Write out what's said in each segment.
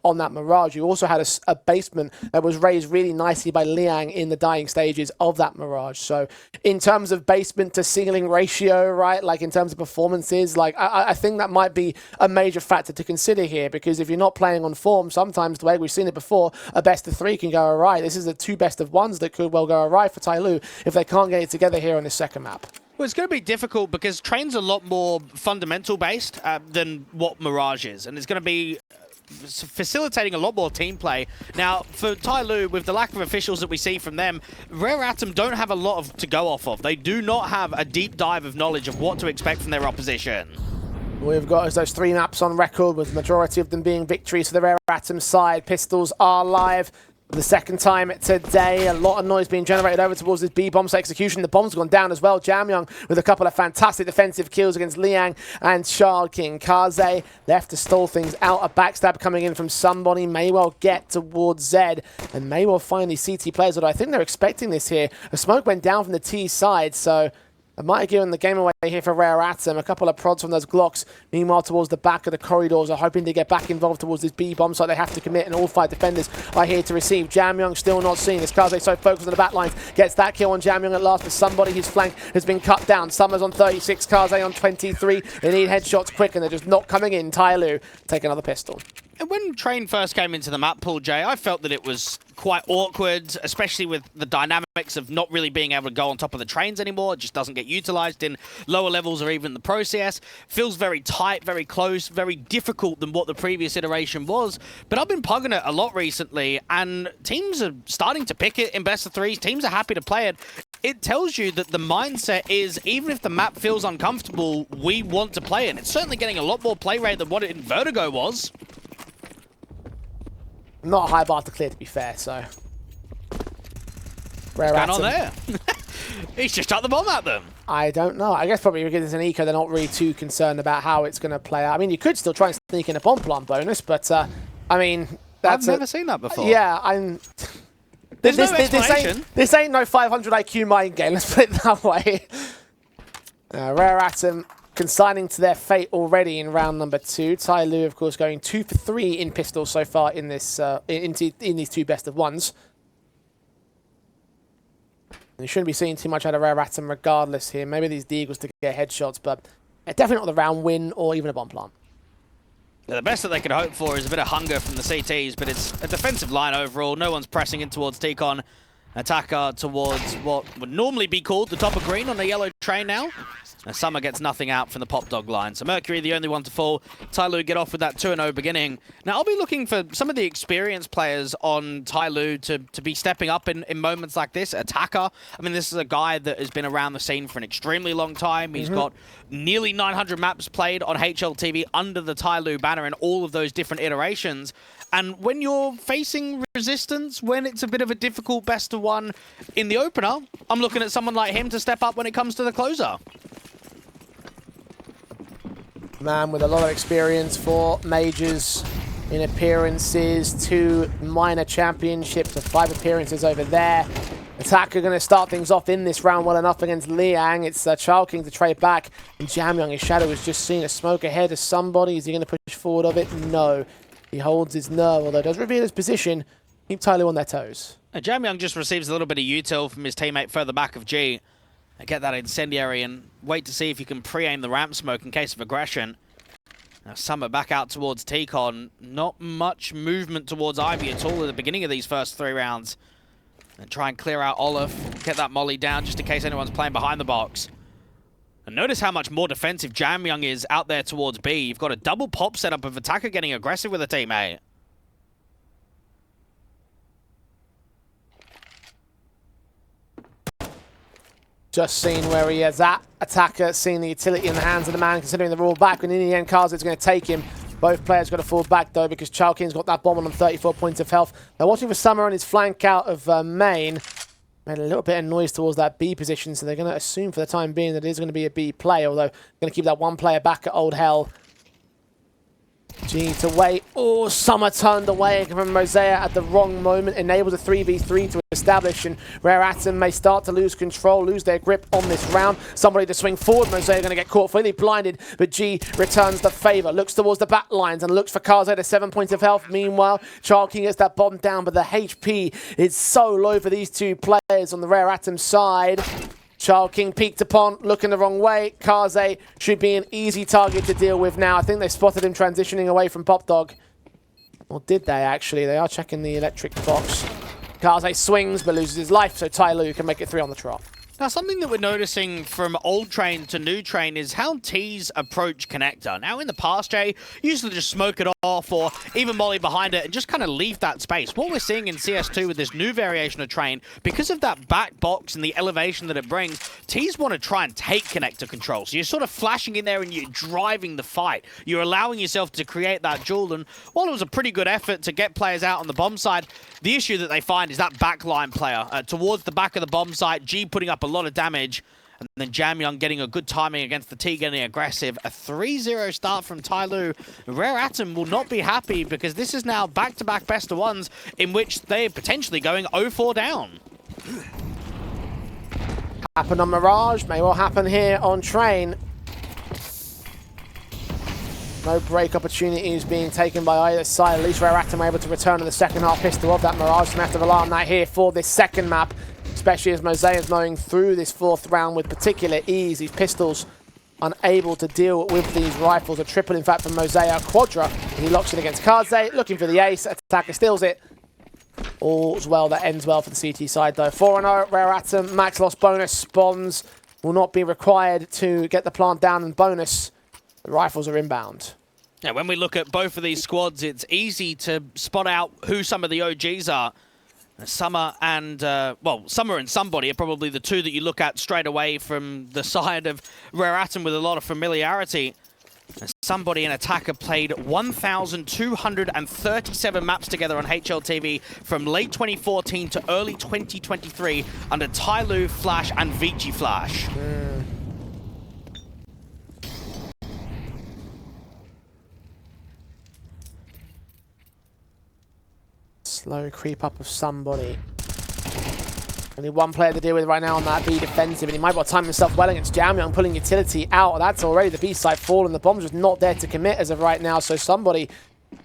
on that Mirage. You also had a basement that was raised really nicely by Liang in the dying stages of that Mirage. So in terms of basement to ceiling ratio, right, like in terms of performances, like I think that might be a major factor to consider here, because if you're not playing on form, sometimes the way we've seen it before, a best of 3 can go awry. This is the 2 best of 1s that could well go awry for TYLOO if they can't get it together here on this second map. Well, it's going to be difficult because Train's a lot more fundamental based than what Mirage is, and it's going to be facilitating a lot more team play. Now, for TYLOO, with the lack of officials that we see from them, Rare Atom don't have a lot to go off of. They do not have a deep dive of knowledge of what to expect from their opposition. We've got those 3 maps on record, with the majority of them being victories for the Rare Atom side. Pistols are live for the second time today. A lot of noise being generated over towards this B-bomb execution. The bomb's gone down as well. Jamyoung with a couple of fantastic defensive kills against Liang and Shard King. Kaze left to stall things out. A backstab coming in from somebody. May well get towards Zed and may well find these CT players, although I think they're expecting this here. A smoke went down from the T side, so it might have given the game away here for Rare Atom. A couple of prods from those Glocks. Meanwhile, towards the back of the corridors, are hoping to get back involved towards this B-bomb, so they have to commit, and all 5 defenders are here to receive. Jamyoung still not seen. As Kaze so focused on the back lines, gets that kill on Jamyoung at last, but somebody whose flank has been cut down. Summers on 36, Kaze on 23. They need headshots quick, and they're just not coming in. TYLOO take another pistol. And when Train first came into the map pool, Jay, I felt that it was quite awkward, especially with the dynamics of not really being able to go on top of the trains anymore. It just doesn't get utilized in lower levels or even the process. Feels very tight, very close, very difficult than what the previous iteration was. But I've been pugging it a lot recently, and teams are starting to pick it in best of 3s. Teams are happy to play it. It tells you that the mindset is, even if the map feels uncomfortable, we want to play it. It's certainly getting a lot more play rate than what it in Vertigo was. Not a high bar to clear, to be fair, so. What's going on there? He's just shot the bomb at them. I don't know. I guess probably because it's an eco, they're not really too concerned about how it's going to play out. I mean, you could still try and sneak in a bomb plant bonus, but, I mean, that's... I've never seen that before. Yeah, I'm... There's no explanation. This ain't no 500 IQ mind game, let's put it that way. Rare Atom consigning to their fate already in round number 2. TYLOO, of course, going 2 for 3 in pistols so far in this in these 2 best of 1s. And you shouldn't be seeing too much out of Rare Atom regardless here. Maybe these Deagles to get headshots, but definitely not the round win or even a bomb plant. Yeah, the best that they could hope for is a bit of hunger from the CTs, but it's a defensive line overall. No one's pressing in towards T-Con. Attacker towards what would normally be called the top of green on the yellow train now. And Summer gets nothing out from the pop dog line. So Mercury, the only one to fall. TYLOO get off with that 2-0 beginning. Now, I'll be looking for some of the experienced players on TYLOO to be stepping up in moments like this. Attacker, I mean, this is a guy that has been around the scene for an extremely long time. He's got nearly 900 maps played on HLTV under the TYLOO banner in all of those different iterations. And when you're facing resistance, when it's a bit of a difficult best of 1 in the opener, I'm looking at someone like him to step up when it comes to the closer. Man with a lot of experience for majors in appearances, 2 minor championships, 5 appearances over there. Attacker going to start things off in this round well enough against Liang. It's Child King to trade back, and Jamyoung, his shadow, has just seen a smoke ahead of somebody. Is he going to push forward of it? No. He holds his nerve, although it does reveal his position. Keep TYLOO on their toes. Jamyoung just receives a little bit of util from his teammate further back of G. Get that incendiary and wait to see if you can pre-aim the ramp smoke in case of aggression. Now Summer back out towards T-Con. Not much movement towards Ivy at all at the beginning of these first 3 rounds. And try and clear out Olaf. Get that molly down just in case anyone's playing behind the box. And notice how much more defensive Jamyoung is out there towards B. You've got a double pop setup of Attacker getting aggressive with a teammate. Just seen where he is at. Attacker seeing the utility in the hands of the man, considering the roll back. And in the end, Kaze is going to take him. Both players got to fall back, though, because Child King's got that bomb on 34 points of health. They're watching for Summer on his flank out of main. Made a little bit of noise towards that B position, so they're going to assume for the time being that it is going to be a B play, although going to keep that one player back at Old Hell. G to wait. Oh, Summer turned away from Mosaic at the wrong moment. Enables a 3v3 to establish, and Rare Atom may start to lose control, lose their grip on this round. Somebody to swing forward. Mosaic going to get caught fully blinded, but G returns the favor. Looks towards the back lines and looks for Kaze to 7 points of health. Meanwhile, Child King gets that bomb down, but the HP is so low for these two players on the Rare Atom side. Child King peeked upon, looking the wrong way. Kaze should be an easy target to deal with now. I think they spotted him transitioning away from Pop Dog. Or did they actually? They are checking the electric box. Kaze swings but loses his life, so TYLOO can make it 3 on the trot. Now, something that we're noticing from old train to new train is how T's approach connector. Now, in the past, Jay, usually just smoke it off or even molly behind it and just kind of leave that space. What we're seeing in CS2 with this new variation of train, because of that back box and the elevation that it brings, T's want to try and take connector control. So you're sort of flashing in there and you're driving the fight. You're allowing yourself to create that duel. And while it was a pretty good effort to get players out on the bomb side, the issue that they find is that backline player towards the back of the bomb site, G putting up a lot of damage, and then Jamyoung getting a good timing against the T, getting aggressive. A 3-0 start from TYLOO. Rare Atom will not be happy because this is now back-to-back best-of-ones in which they're potentially going 0-4 down. Happened on Mirage, may well happen here on Train. No break opportunities being taken by either side. At least Rare Atom able to return to the second half pistol of that Mirage. So we have to rely on that here for this second map, especially as Mosaic is going through this 4th round with particular ease. These pistols unable to deal with these rifles. A triple, in fact, from Mosaic. Quadra, he locks it against Kaze, looking for the ace. Attacker steals it. All's well that ends well for the CT side, though. 4-0, Rare Atom. Max loss bonus. Spawns will not be required to get the plant down, and bonus. The rifles are inbound. Yeah, when we look at both of these squads, it's easy to spot out who some of the OGs are. Summer and, well, Summer and Somebody are probably the two that you look at straight away from the side of Rare Atom with a lot of familiarity. Somebody and Attacker played 1,237 maps together on HLTV from late 2014 to early 2023 under TYLOO, Flash, and Vici Flash. Slow creep up of Somebody. Only one player to deal with right now on that B defensive, and he might well time himself well against Jamyoung, pulling utility out. That's already the B side fallen. The bomb's just not there to commit as of right now, so Somebody,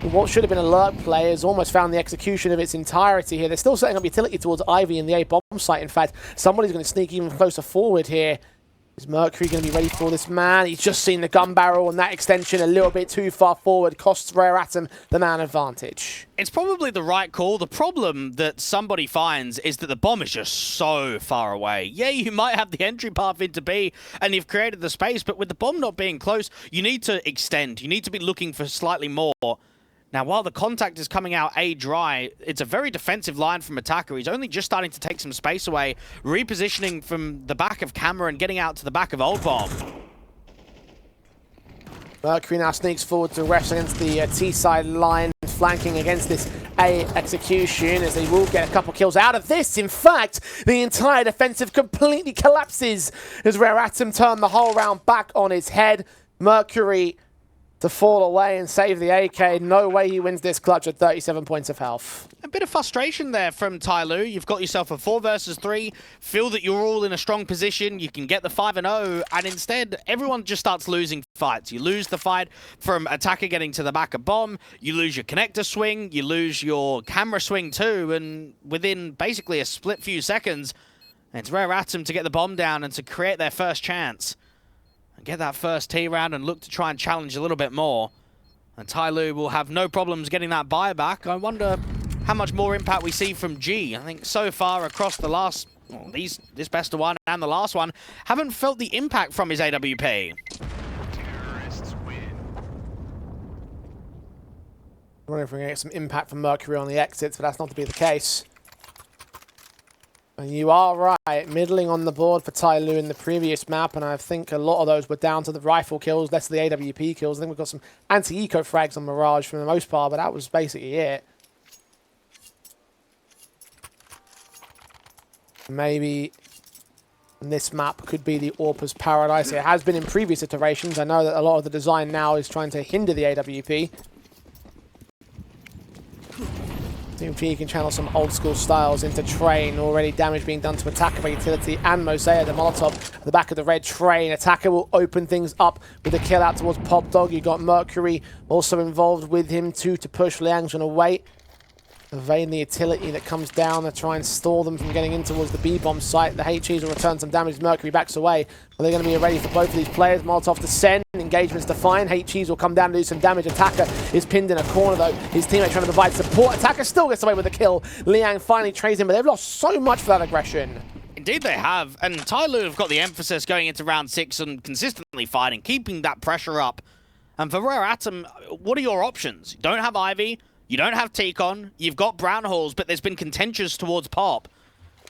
what should have been an alert play, has almost found the execution of its entirety here. They're still setting up utility towards Ivy and the A bomb site. In fact, Somebody's going to sneak even closer forward here. Is Mercury going to be ready for this man? He's just seen the gun barrel and that extension a little bit too far forward. Costs Rare Atom the man advantage. It's probably the right call. The problem that Somebody finds is that the bomb is just so far away. Yeah, you might have the entry path into B and you've created the space, but with the bomb not being close, you need to extend. You need to be looking for slightly more. Now, while the contact is coming out A dry, it's a very defensive line from Attacker. He's only just starting to take some space away, repositioning from the back of Camera and getting out to the back of Old Bomb. Mercury now sneaks forward to rest against the T side line, flanking against this A execution, as they will get a couple kills out of this. In fact, the entire defensive completely collapses as Rare Atom turn the whole round back on his head. Mercury to fall away and save the AK. No way he wins this clutch at 37 points of health. A bit of frustration there from TYLOO. You've got yourself a 4 versus 3. Feel that you're all in a strong position. You can get the 5-0, and instead, everyone just starts losing fights. You lose the fight from Attacker getting to the back of Bomb. You lose your connector swing. You lose your camera swing too, and within basically a split few seconds, it's Rare Atom to get the bomb down and to create their first chance. Get that first T round and look to try and challenge a little bit more. And TYLOO will have no problems getting that buyback. I wonder how much more impact we see from G. I think so far across the last, well, this best of one and the last one, haven't felt the impact from his AWP. Terrorists win. I wonder if we're going to get some impact from Mercury on the exits, but that's not to be the case. And you are right, middling on the board for TYLOO in the previous map, and I think a lot of those were down to the rifle kills, less of the AWP kills. I think we've got some anti-eco frags on Mirage for the most part, but that was basically it. Maybe this map could be the AWP's paradise. It has been in previous iterations. I know that a lot of the design now is trying to hinder the AWP. Team G can channel some old school styles into Train. Already damage being done to Attacker by Utility and Mosaic. The Molotov at the back of the red Train. Attacker will open things up with a kill out towards Pop Dog. You got Mercury also involved with him too to push. Liang's gonna wait. Evading the utility that comes down to try and stall them from getting in towards the B-bomb site. The HEs will return some damage. Mercury backs away. But they're going to be ready for both of these players. Molotov to send. Engagements to find. HEs will come down to do some damage. Attacker is pinned in a corner though. His teammate trying to provide support. Attacker still gets away with a kill. Liang finally trays him, but they've lost so much for that aggression. Indeed they have. And TYLOO have got the emphasis going into round 6 and consistently fighting, keeping that pressure up. And for Rare Atom, what are your options? You don't have Ivy. You don't have T-Con, you've got Brown Halls, but there's been contentious towards Pop.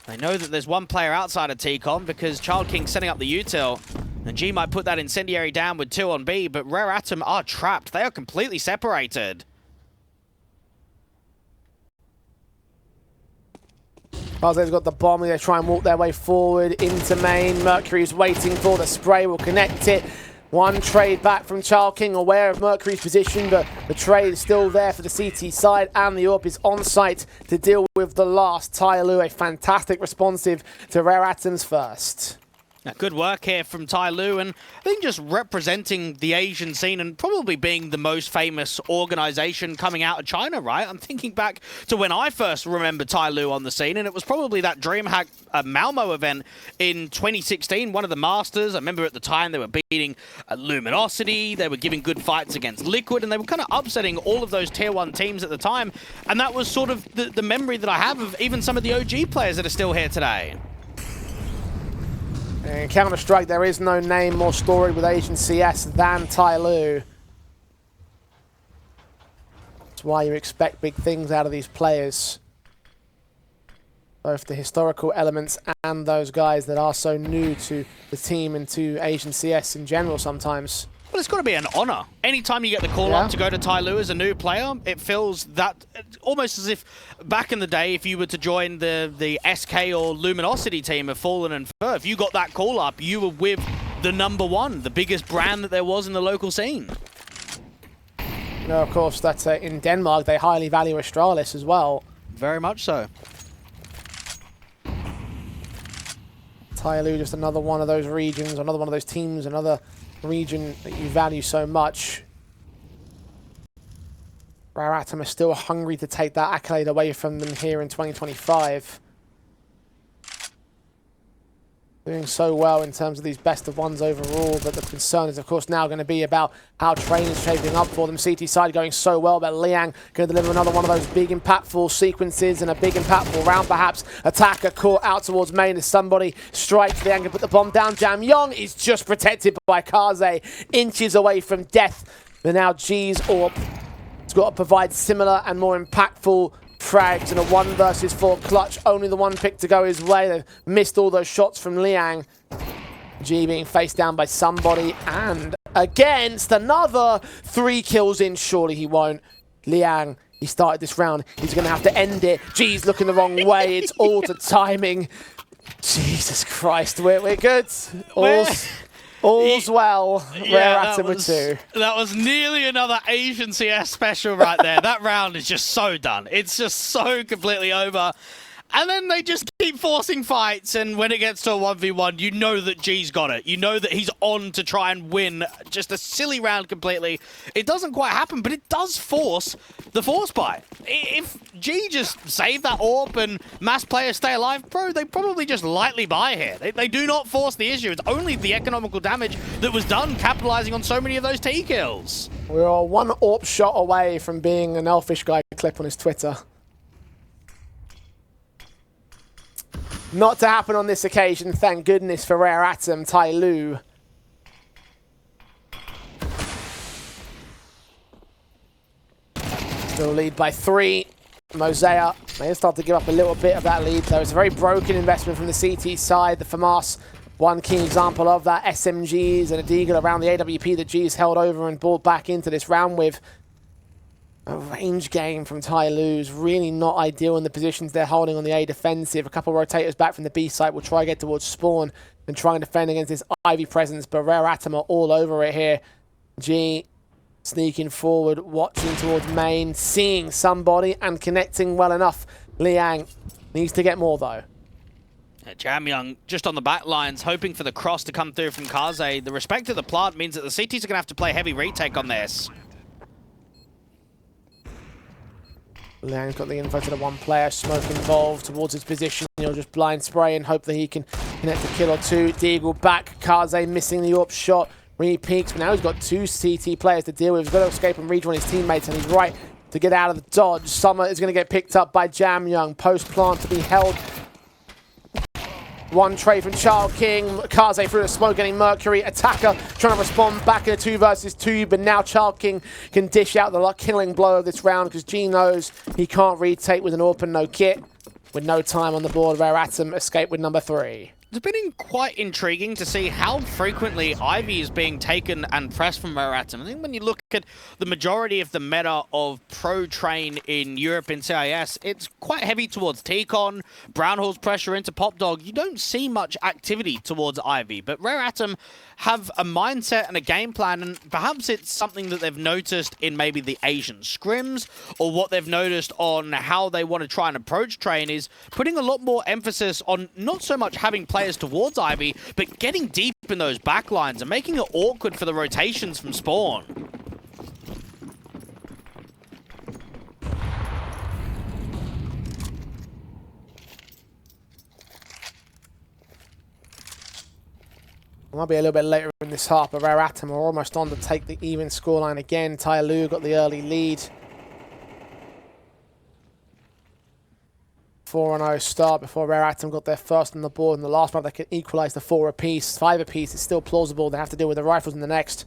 I know that there's one player outside of T-Con because Child King's setting up the util, and G might put that incendiary down with 2 on B, but Rare Atom are trapped. They are completely separated. Parze's got the bomb. They try and walk their way forward into main. Mercury's waiting for the spray. Will connect it. One trade back from Child King, aware of Mercury's position, but the trade is still there for the CT side, and the AWP is on site to deal with the last. TYLOO, a fantastic responsive to Rare Atoms first. Good work here from TYLOO, and I think just representing the Asian scene and probably being the most famous organization coming out of China, right? I'm thinking back to when I first remember TYLOO on the scene, and it was probably that DreamHack Malmo event in 2016, one of the Masters. I remember at the time they were beating Luminosity, they were giving good fights against Liquid, and they were kind of upsetting all of those tier 1 teams at the time, and that was sort of the memory that I have of even some of the OG players that are still here today. In Counter-Strike, there is no name or story with Asian CS than TYLOO. That's why you expect big things out of these players. Both the historical elements and those guys that are so new to the team and to Asian CS in general sometimes. Well, it's got to be an honor. Anytime you get the call up to go to TYLOO as a new player, it feels that almost as if back in the day, if you were to join the SK or Luminosity team of Fallen and Fur, if you got that call up, you were with the #1, the biggest brand that there was in the local scene. No, of course, that's in Denmark, they highly value Astralis as well. Very much so. TYLOO, just another one of those regions, another one of those teams, another region that you value so much. Rare Atom are still hungry to take that accolade away from them here in 2025. Doing so well in terms of these best of ones overall, but the concern is of course now going to be about how Train is shaping up for them. CT side going so well, but Liang going to deliver another one of those big impactful sequences and a big impactful round perhaps. Attacker caught out towards main as somebody strikes. Liang can put the bomb down. Jam Young is just protected by Kaze, inches away from death. But now G's AWP has got to provide similar and more impactful frags in a 1 versus 4 clutch. Only the one pick to go his way. They've missed all those shots from Liang. G being faced down by somebody, and against another 3 kills in. Surely he won't. Liang, he started this round. He's going to have to end it. G's looking the wrong way. It's all to timing. Jesus Christ, we're good. All's well. Rare Atom with 2. That was nearly another Asian CS special right there. That round is just so done. It's just so completely over. And then they just keep forcing fights, and when it gets to a 1v1, you know that G's got it. You know that he's on to try and win just a silly round completely. It doesn't quite happen, but it does force the force buy. If G just save that AWP and mass players stay alive, bro, they probably just lightly buy here. They do not force the issue. It's only the economical damage that was done capitalizing on so many of those T kills. We're 1 AWP shot away from being an Elfish guy clip on his Twitter. Not to happen on this occasion, thank goodness for Rare Atom. TYLOO. Still lead by 3. Mosaic may start to give up a little bit of that lead, though. It's a very broken investment from the CT side. The FAMAS, one key example of that. SMGs and a Deagle around the AWP that G's held over and brought back into this round with. A range game from TYLOO's really not ideal in the positions they're holding on the A defensive. A couple of rotators back from the B site will try to get towards spawn and try and defend against this Ivy presence, but Rare Atom are all over it here. G Sneaking forward, watching towards main, seeing somebody and connecting well enough. Liang needs to get more though. Jamyoung just on the back lines, hoping for the cross to come through from Kaze. The respect of the plant means that the CTs are going to have to play heavy retake on this. Liang's got the info to the one player, smoke involved towards his position. He'll just blind spray and hope that he can connect a kill or two. Deagle back, Kaze missing the AWP shot. Re-peaks, but now he's got two CT players to deal with. He's got to escape and rejoin his teammates, and he's right to get out of the dodge. Summer is going to get picked up by Jamyoung. Post-plant to be held. One trade from Child King. Kaze through the smoke, getting Mercury. Attacker trying to respond back in a 2 versus 2, but now Child King can dish out the killing blow of this round because G knows he can't retake with an AWP and no kit. With no time on the board, Rare Atom escape with number 3. It's been quite intriguing to see how frequently Ivy is being taken and pressed from Rare Atom. I think when you look at the majority of the meta of Pro Train in Europe in CIS, it's quite heavy towards T-Con, Brownhall's pressure into Pop Dog. You don't see much activity towards Ivy, but Rare Atom have a mindset and a game plan, and perhaps it's something that they've noticed in maybe the Asian scrims, or what they've noticed on how they want to try and approach Train is putting a lot more emphasis on not so much having players towards Ivy, but getting deep in those backlines and making it awkward for the rotations from spawn. It might be a little bit later in this half, but Rare Atom are almost on to take the even scoreline again. TYLOO got the early lead. 4-0 start before Rare Atom got their first on the board. In the last round, they could equalize to 4 apiece. 5 apiece is still plausible. They have to deal with the rifles in the next.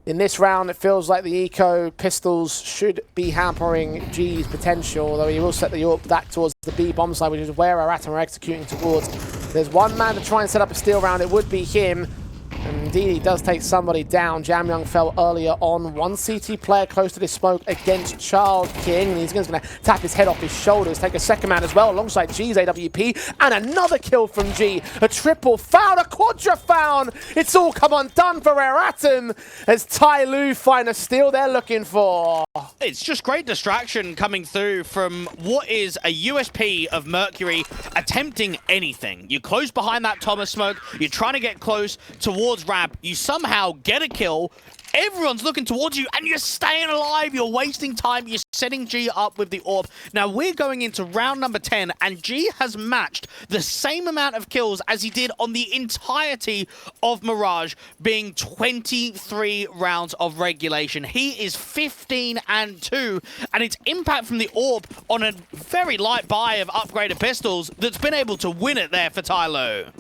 In this round, it feels like the Eco pistols should be hampering G's potential, although he will set the AWP back towards the B bomb side, which is where Rare Atom are executing towards. There's one man to try and set up a steal round. It would be him. And indeed, he does take somebody down. Jamyoung fell earlier on. One CT player close to this smoke against Child King. And he's going to tap his head off his shoulders. Take a second man as well alongside G's AWP. And another kill from G. A triple foul, a quadra foul. It's all come undone for Rare Atom as TYLOO find a steal they're looking for. It's just great distraction coming through from what is a USP of Mercury attempting anything. You're close behind that Thomas smoke. You're trying to get close towards Rab. You somehow get a kill. Everyone's looking towards you, and you're staying alive. You're wasting time. You're setting G up with the AWP. Now, we're going into round number 10, and G has matched the same amount of kills as he did on the entirety of Mirage, being 23 rounds of regulation. He is 15-2, and it's impact from the AWP on a very light buy of upgraded pistols that's been able to win it there for TYLOO.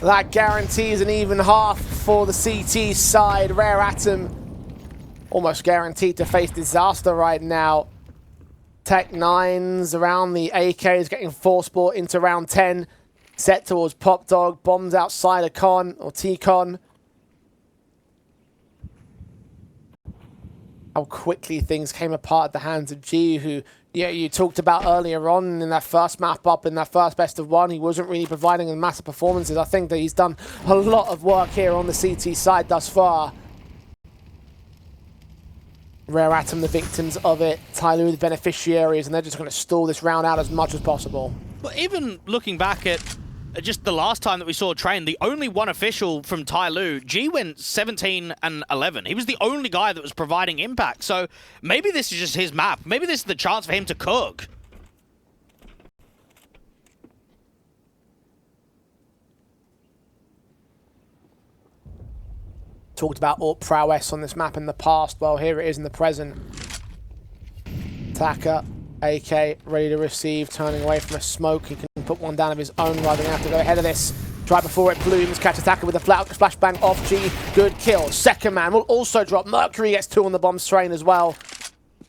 That guarantees an even half for the CT side. Rare Atom almost guaranteed to face disaster right now. Tech 9s around the AKs getting force bought into round 10. Set towards Pop Dog. Bombs outside of Con or T-Con. How quickly things came apart at the hands of G, who you talked about earlier on in that first map up, in that first best of one. He wasn't really providing the massive performances. I think that he's done a lot of work here on the CT side thus far. Rare Atom the victims of it, TYLOO the beneficiaries, and they're just going to stall this round out as much as possible. But even looking back at just the last time that we saw Train, the only one official from TYLOO, G went 17-11. He was the only guy that was providing impact. So maybe this is just his map. Maybe this is the chance for him to cook. Talked about AWP prowess on this map in the past. Well, here it is in the present. Attacker, AK, ready to receive, turning away from a smoke. He can put one down of his own rather than have to go ahead of this. Try before it blooms, catch Attacker with a flashbang off G. Good kill. Second man will also drop. Mercury gets 2 on the bombs train as well.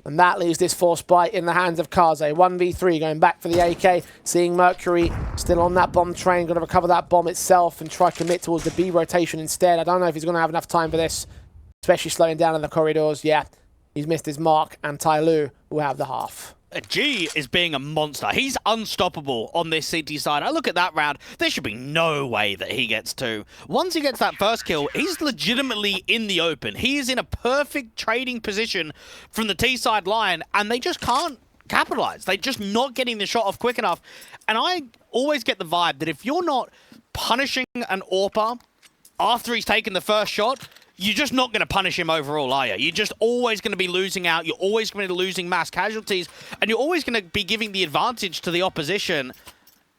And that leaves this force bite in the hands of Kaze. 1v3 going back for the AK. Seeing Mercury still on that bomb train. Going to recover that bomb itself and try to commit towards the B rotation instead. I don't know if he's going to have enough time for this. Especially slowing down in the corridors. Yeah, he's missed his mark. And TYLOO will have the half. G is being a monster. He's unstoppable on this CT side. I look at that round, there should be no way that he gets two. Once he gets that first kill, he's legitimately in the open. He is in a perfect trading position from the T side line, and they just can't capitalize. They're just not getting the shot off quick enough. And I always get the vibe that if you're not punishing an AWPer after he's taken the first shot, you're just not going to punish him overall, are you? You're just always going to be losing out. You're always going to be losing mass casualties. And you're always going to be giving the advantage to the opposition.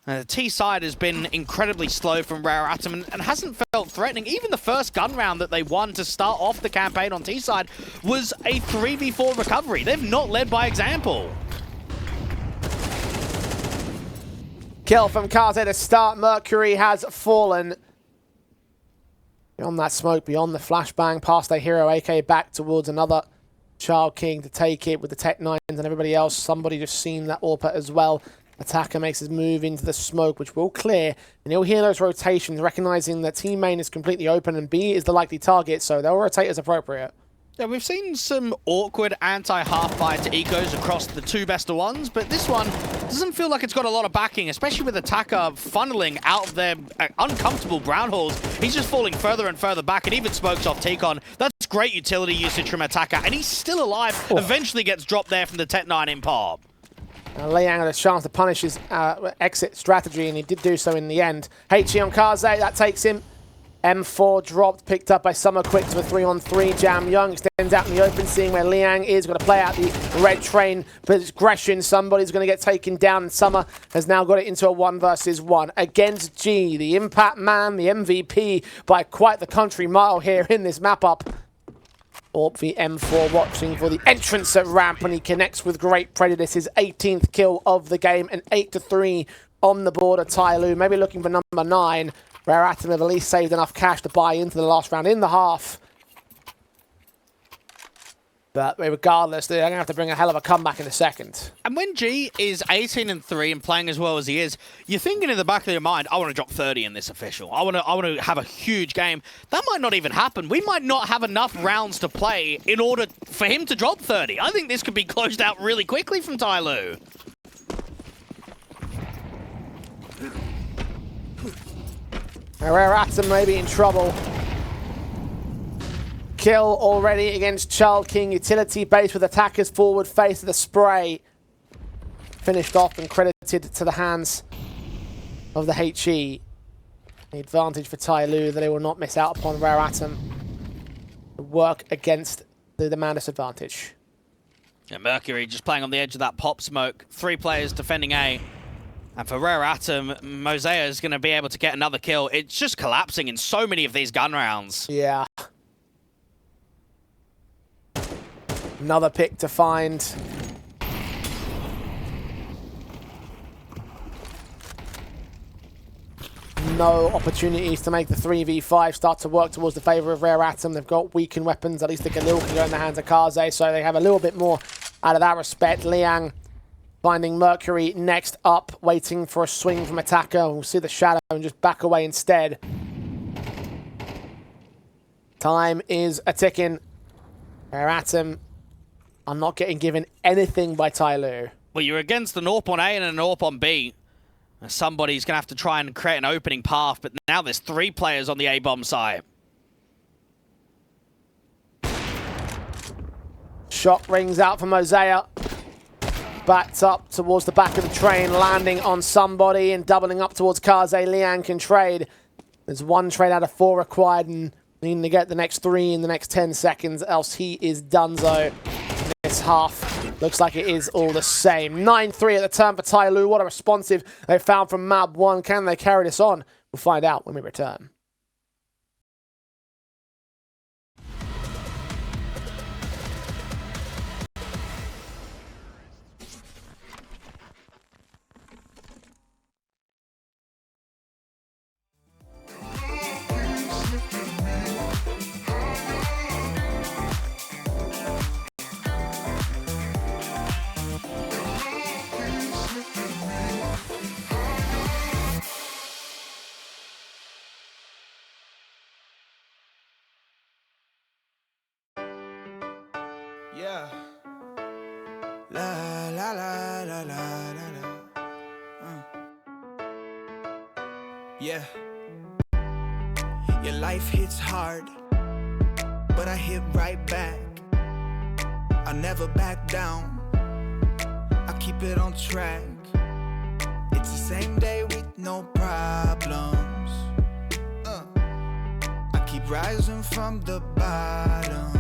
The T side has been incredibly slow from Rare Atom and hasn't felt threatening. Even the first gun round that they won to start off the campaign on T side was a 3v4 recovery. They've not led by example. Kill from Kaze to start. Mercury has fallen. Beyond that smoke, beyond the flashbang, past their hero AK back towards another Child King to take it with the Tech 9s and everybody else. Somebody just seen that AWPer as well. Attacker makes his move into the smoke, which will clear. And you'll hear those rotations, recognizing that team main is completely open and B is the likely target, so they'll rotate as appropriate. Yeah, we've seen some awkward anti-half-fire to ecos across the two best of ones, but this one doesn't feel like it's got a lot of backing, especially with Attacker funneling out of their uncomfortable brown holes. He's just falling further and further back, and even smokes off T-Con. That's great utility usage from Attacker, and he's still alive. Oh. Eventually gets dropped there from the Tech 9 in pop. Liang had a chance to punish his exit strategy, and he did do so in the end. HE on Kaze, that takes him. M4 dropped, picked up by Summer quick to a 3-on-3. Jam Young extends out in the open, seeing where Liang is. Going to play out the red train progression. Somebody's going to get taken down, and Summer has now got it into a 1 versus 1 against G, the impact man, the MVP by quite the country mile here in this map up. Orp v M4 watching for the entrance at ramp, and he connects with great prejudice. His 18th kill of the game, and 8-3 on the board of TYLOO. Maybe looking for number 9. Rare Atom have at least saved enough cash to buy into the last round in the half. But regardless, they're going to have to bring a hell of a comeback in the second. And when G is 18-3 and playing as well as he is, you're thinking in the back of your mind, I want to drop 30 in this official. I want to have a huge game. That might not even happen. We might not have enough rounds to play in order for him to drop 30. I think this could be closed out really quickly from TYLOO. Rare Atom may be in trouble. Kill already against Child King. Utility base with Attacker's forward face of the spray. Finished off and credited to the hands of the HE. The advantage for TYLOO that they will not miss out upon Rare Atom. Work against the demand disadvantage. Yeah, Mercury just playing on the edge of that pop smoke. 3 players defending A. And for Rare Atom, Mosea is going to be able to get another kill. It's just collapsing in so many of these gun rounds. Yeah. Another pick to find. No opportunities to make the 3v5 start to work towards the favour of Rare Atom. They've got weakened weapons. At least the Galil can go in the hands of Kaze, so they have a little bit more out of that respect. Liang finding Mercury next up, waiting for a swing from Attacker. We'll see the shadow and just back away instead. Time is a-ticking. Rare Atom are not getting given anything by TYLOO. Well, you're against an AWP on A and an AWP on B. Somebody's going to have to try and create an opening path, but now there's 3 players on the A-bomb side. Shot rings out for Mosea. Backed up towards the back of the train, landing on somebody and doubling up towards Kaze. Liang can trade. There's 1 trade out of 4 required and needing to get the next 3 in the next 10 seconds, else he is donezo. This half looks like it is all the same. 9-3 at the turn for TYLOO. What a responsive they found from map 1. Can they carry this on? We'll find out when we return. Yeah. La la la. Yeah. Your life hits hard, but I hit right back. I never back down, I keep it on track. It's the same day with no problems. I keep rising from the bottom.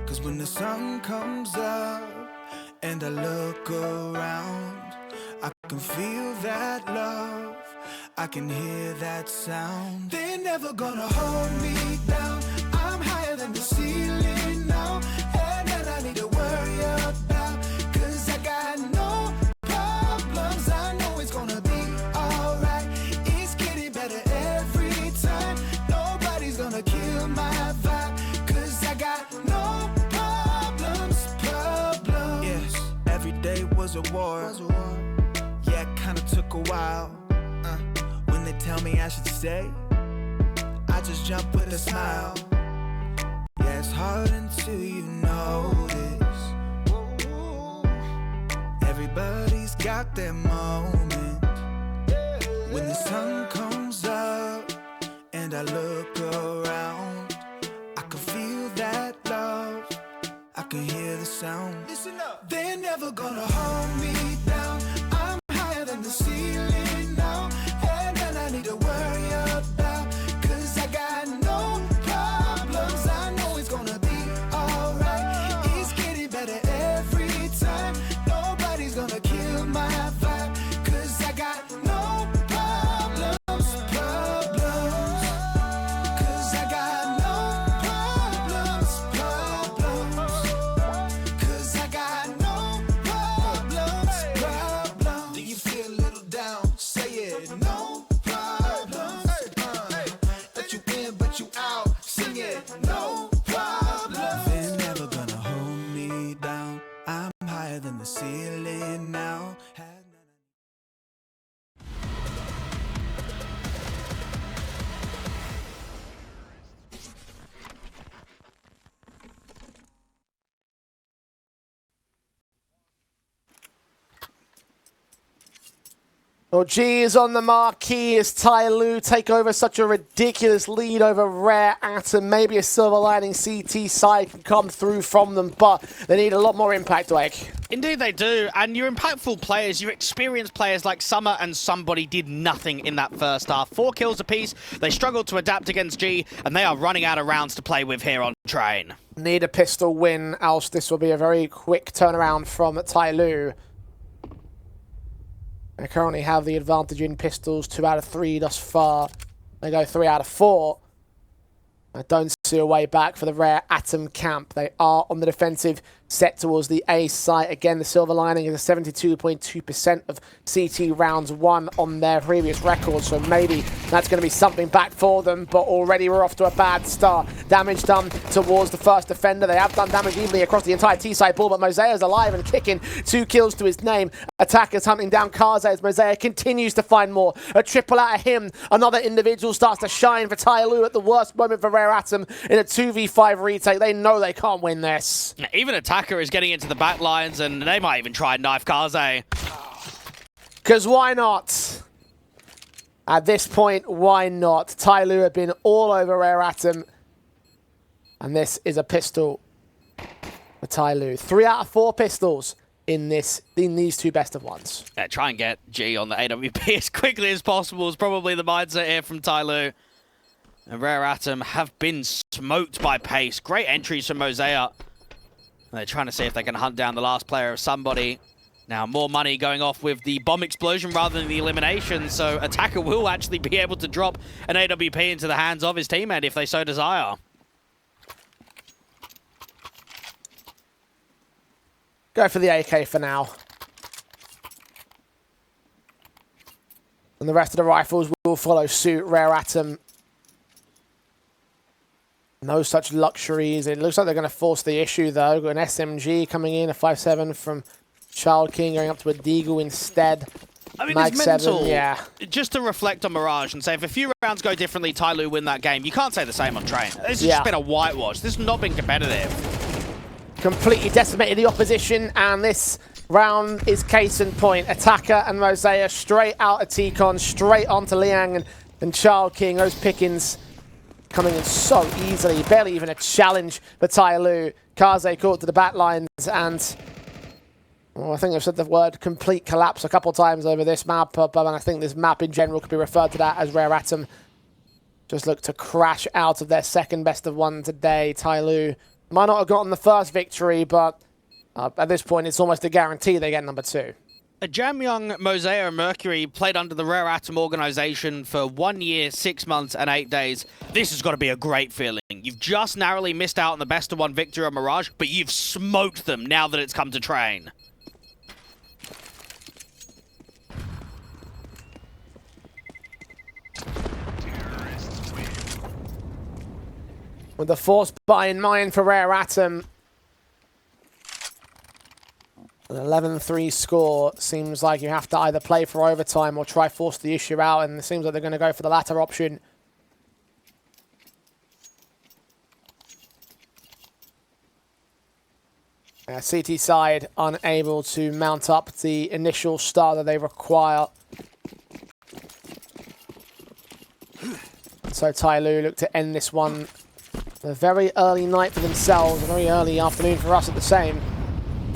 Cause when the sun comes up and I look around, I can feel that love, I can hear that sound. They're never gonna hold me down. I'm higher than the ceiling now. And then I need to worry about, cause I got no problems. I know it's gonna be alright. It's getting better every time. Nobody's gonna kill my vibe, cause I got no problems. Yes, every day was a war. Yeah, it kinda took a while. When they tell me I should stay, I just jump with a smile. Yeah, it's hard until you notice. Everybody's got their moment. When the sun comes up and I look around, I can feel that love, I can hear the sound. Listen up. They're never gonna hold me down. I'm higher than the ceiling now. And then I need to worry about, cause I got no problems. I know it's gonna be alright. It's getting better every time. Nobody's gonna kill my vibe, cause I got no problems. Cause I got no problems. Cause I got no problems. Do you feel a little down? Say it, no problems. Let you in, but you out. Sing it, no problems. They're never gonna hold me down. I'm higher than the ceiling now. Well, G is on the marquee as TYLOO take over such a ridiculous lead over Rare Atom. Maybe a silver lining CT side can come through from them, but they need a lot more impact, Wake. Indeed they do, and your impactful players, your experienced players like Summer and Somebody did nothing in that first half. 4 kills apiece, they struggled to adapt against G, and they are running out of rounds to play with here on Train. Need a pistol win, else this will be a very quick turnaround from TYLOO. They currently have the advantage in pistols, 2 out of 3 thus far. They go 3 out of 4. I don't see a way back for the Rare Atom camp. They are on the defensive, set towards the A site. Again, the silver lining is a 72.2% of CT rounds won on their previous record, so maybe that's going to be something back for them, but already we're off to a bad start. Damage done towards the first defender. They have done damage evenly across the entire T-side ball, but Mosea's alive and kicking. 2 kills to his name. Attackers hunting down Kaze as Mosea continues to find more. A triple out of him. Another individual starts to shine for TYLOO at the worst moment for Rare Atom in a 2v5 retake. They know they can't win this. Even Attacker is getting into the back lines, and they might even try and knife Kaze. Because why not? At this point, why not? TYLOO have been all over Rare Atom. And this is a pistol for TYLOO. 3 out of 4 pistols in these 2 best of ones. Yeah, try and get G on the AWP as quickly as possible is probably the mindset here from TYLOO. And Rare Atom have been smoked by pace. Great entries from Mosea. They're trying to see if they can hunt down the last player of Somebody. Now, more money going off with the bomb explosion rather than the elimination, so Attacker will actually be able to drop an AWP into the hands of his teammate if they so desire. Go for the AK for now. And the rest of the rifles will follow suit. Rare Atom, no such luxuries. It looks like they're going to force the issue, though. Got an SMG coming in, a 5.7 from Child King, going up to a Deagle instead. I mean, Mag it's mental. 7, yeah. Just to reflect on Mirage and say, if a few rounds go differently, TYLOO win that game. You can't say the same on Train. This has just been a whitewash. This has not been competitive. Completely decimated the opposition, and this round is case in point. Attacker and Mosea straight out of T-Con, straight onto Liang and Child King. Those pickings coming in so easily. Barely even a challenge for TYLOO. Kaze caught to the back lines and... well, I think I've said the word complete collapse a couple times over this map, but I think this map in general could be referred to that as Rare Atom just look to crash out of their second best of one today. TYLOO might not have gotten the first victory, but at this point it's almost a guarantee they get number 2. Jamyang, Mosea, and Mercury played under the Rare Atom organization for 1 year, 6 months, and 8 days. This has got to be a great feeling. You've just narrowly missed out on the best of one victory on Mirage, but you've smoked them now that it's come to train. With the force buy in mind for Rare Atom, an 11-3 score seems like you have to either play for overtime or try force the issue out, and it seems like they're going to go for the latter option. CT side unable to mount up the initial star that they require. So TYLOO look to end this one. A very early night for themselves, a very early afternoon for us at the same.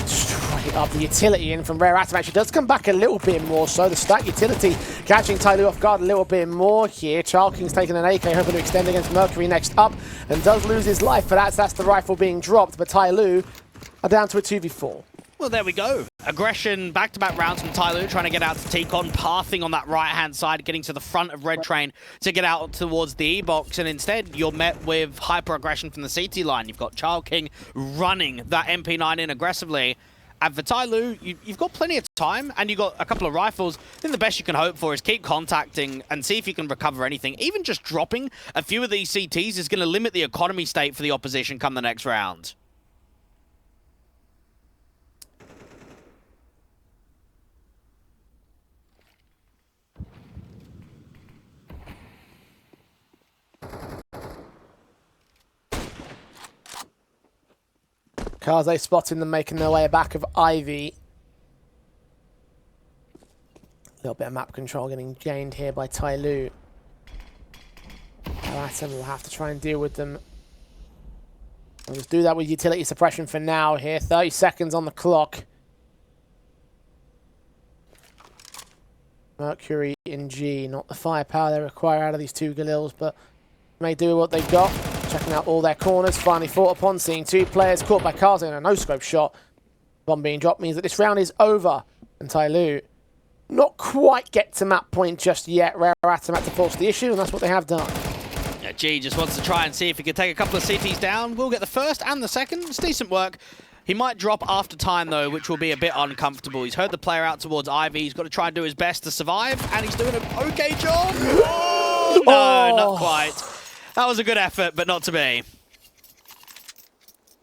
Straight up the utility in from Rare Atom actually does come back a little bit more so. The stack utility catching TYLOO off guard a little bit more here. Child King's taking an AK, hoping to extend against Mercury next up, and does lose his life, but that's the rifle being dropped. But TYLOO are down to a 2v4. Well, there we go. Aggression, back-to-back rounds from TYLOO, trying to get out to T-Con, pathing on that right-hand side, getting to the front of Red Train to get out towards the E-Box, and instead you're met with hyper-aggression from the CT line. You've got Child King running that MP9 in aggressively, and for TYLOO, you've got plenty of time, and you've got a couple of rifles. I think the best you can hope for is keep contacting and see if you can recover anything. Even just dropping a few of these CTs is going to limit the economy state for the opposition come the next round. Kaze spotting them making their way back of Ivy. A little bit of map control getting gained here by TYLOO. Atom will have to try and deal with them. We'll just do that with utility suppression for now here. 30 seconds on the clock. Mercury in G, not the firepower they require out of these two Galils, but may do what they've got. Checking out all their corners, finally fought upon, seeing two players caught by Kaze in a no-scope shot. Bomb being dropped means that this round is over, and TYLOO not quite get to map point just yet. Rare Atom had to force the issue, and that's what they have done. Yeah, G just wants to try and see if he can take a couple of CTs down. We'll get the first and the second. It's decent work. He might drop after time, though, which will be a bit uncomfortable. He's heard the player out towards Ivy. He's got to try and do his best to survive, and he's doing an okay job. Oh, no, not quite. That was a good effort, but not to be.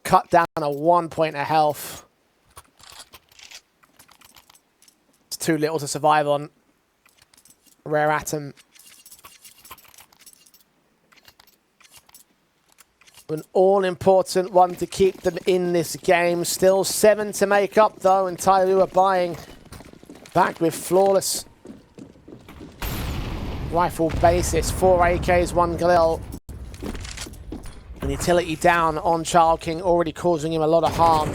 Cut down a 1 point of health. It's too little to survive on. Rare Atom. An all-important one to keep them in this game. Still 7 to make up, though, and TYLOO are buying back with flawless rifle basis. 4 AKs, 1 Galil. And utility down on Child King, already causing him a lot of harm.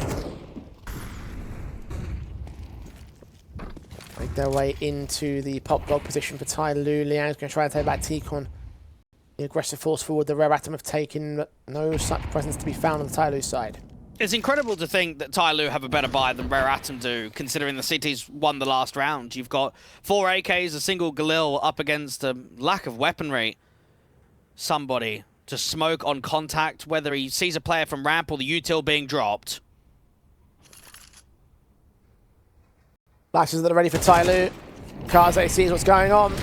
Make their way into the pop dog position for TYLOO. Liang's going to try and take back T-Con. The aggressive force forward the Rare Atom have taken, but no such presence to be found on the TYLOO side. It's incredible to think that TYLOO have a better buy than Rare Atom do, considering the CT's won the last round. You've got 4 AKs, a single Galil up against a lack of weaponry. Somebody to smoke on contact, whether he sees a player from ramp or the util being dropped. Flashes that are ready for TYLOO. Kaze sees what's going on.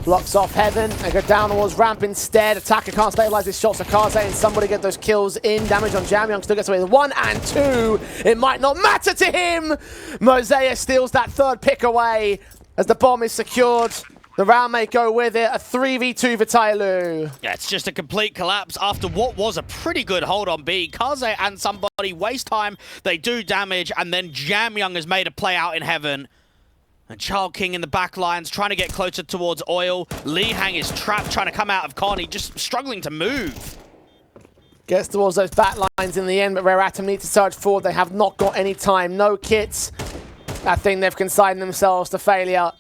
Blocks off Heaven. They go down towards ramp instead. Attacker can't stabilize his shots. So Kaze and somebody get those kills in. Damage on Jamyang still gets away with 1 and 2. It might not matter to him. Mosea steals that third pick away as the bomb is secured. The round may go with it. A 3v2 for TYLOO. Yeah, it's just a complete collapse after what was a pretty good hold on B. Kaze and somebody waste time, they do damage, and then Jamyoung has made a play out in heaven. And Child King in the back lines trying to get closer towards Oil. Lee Hang is trapped, trying to come out of Connie, just struggling to move. Gets towards those back lines in the end, but Rare Atom need to surge forward. They have not got any time. No kits. I think they've consigned themselves to failure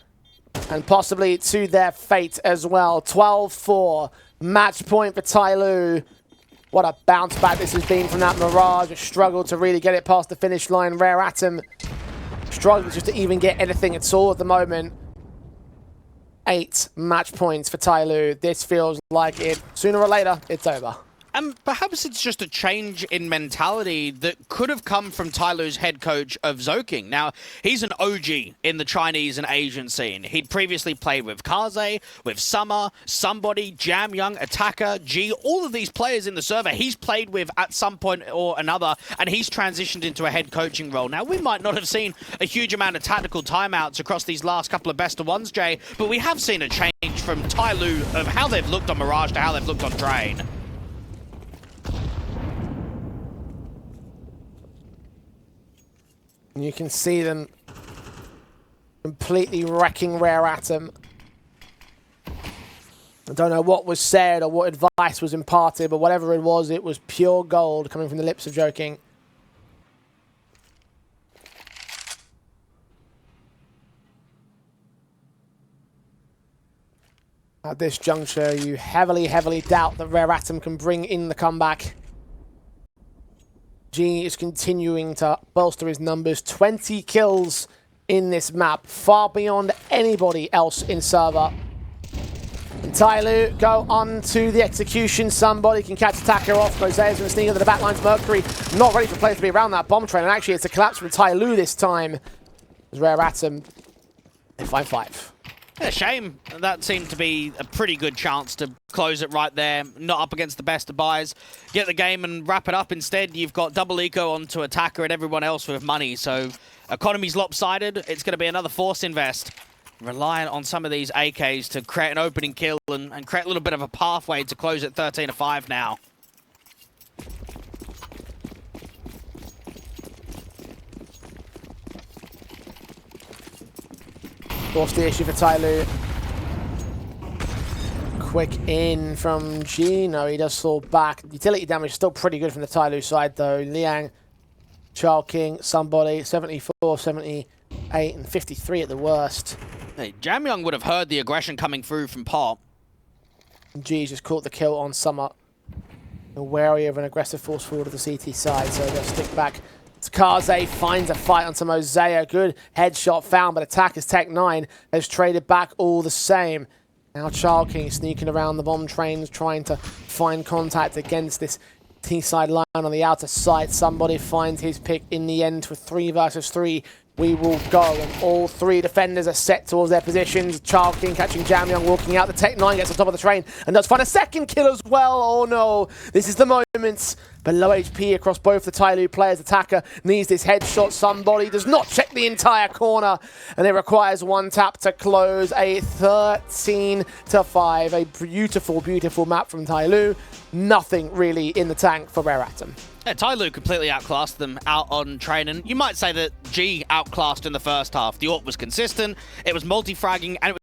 and possibly to their fate as well. 12-4. Match point for TYLOO. What a bounce back this has been from that Mirage. Struggled to really get it past the finish line. Rare Atom struggles just to even get anything at all at the moment. 8 match points for TYLOO. This feels like it. Sooner or later, it's over. And perhaps it's just a change in mentality that could have come from TYLOO's head coach of Zoking. Now, he's an OG in the Chinese and Asian scene. He'd previously played with Kaze, with Summer, Somebody, Jamyoung, Attacker, G, all of these players in the server he's played with at some point or another, and he's transitioned into a head coaching role. Now, we might not have seen a huge amount of tactical timeouts across these last couple of best of ones, Jay, but we have seen a change from TYLOO of how they've looked on Mirage to how they've looked on Drain. You can see them completely wrecking Rare Atom. I don't know what was said or what advice was imparted, but whatever it was pure gold coming from the lips of Joking. At this juncture, you heavily doubt that Rare Atom can bring in the comeback. G is continuing to bolster his numbers. 20 kills in this map, far beyond anybody else in server. And TYLOO go on to the execution. Somebody can catch Attacker off. Mosea's going to sneak into the back lines. Mercury not ready for players to be around that bomb train. And actually, it's a collapse from TYLOO this time. As Rare Atom, they find 5. Yeah, shame. That seemed to be a pretty good chance to close it right there. Not up against the best of buys. Get the game and wrap it up instead. You've got double eco onto Attacker and everyone else with money. So economy's lopsided. It's going to be another force invest. Relying on some of these AKs to create an opening kill and create a little bit of a pathway to close at 13-5 now. What's the issue for TYLOO? Quick in from G. No, he does fall back. Utility damage is still pretty good from the TYLOO side, though. Liang, Child King, Somebody, 74, 78, and 53 at the worst. Hey, Jamyoung would have heard the aggression coming through from Pop. G's just caught the kill on Summer. They're wary of an aggressive force forward of the CT side, so they'll stick back. Kaze finds a fight onto Mosea. Good headshot found, but Attacker's Tech 9 has traded back all the same. Now Child King sneaking around the bomb trains, trying to find contact against this T-side line on the outer side. Somebody finds his pick in the end for 3 versus 3. We will go, and all 3 defenders are set towards their positions. Child King catching Jamyoung, walking out. The Tech 9 gets on top of the train and does find a second kill as well. Oh no, this is the moment. But low HP across both the TYLOO players. Attacker needs this headshot. Somebody does not check the entire corner, and it requires 1 tap to close. A 13-5. A beautiful, beautiful map from TYLOO. Nothing really in the tank for Rare Atom. Yeah, TYLOO completely outclassed them out on training. You might say that G outclassed in the first half. The AWP was consistent, it was multi-fragging, and it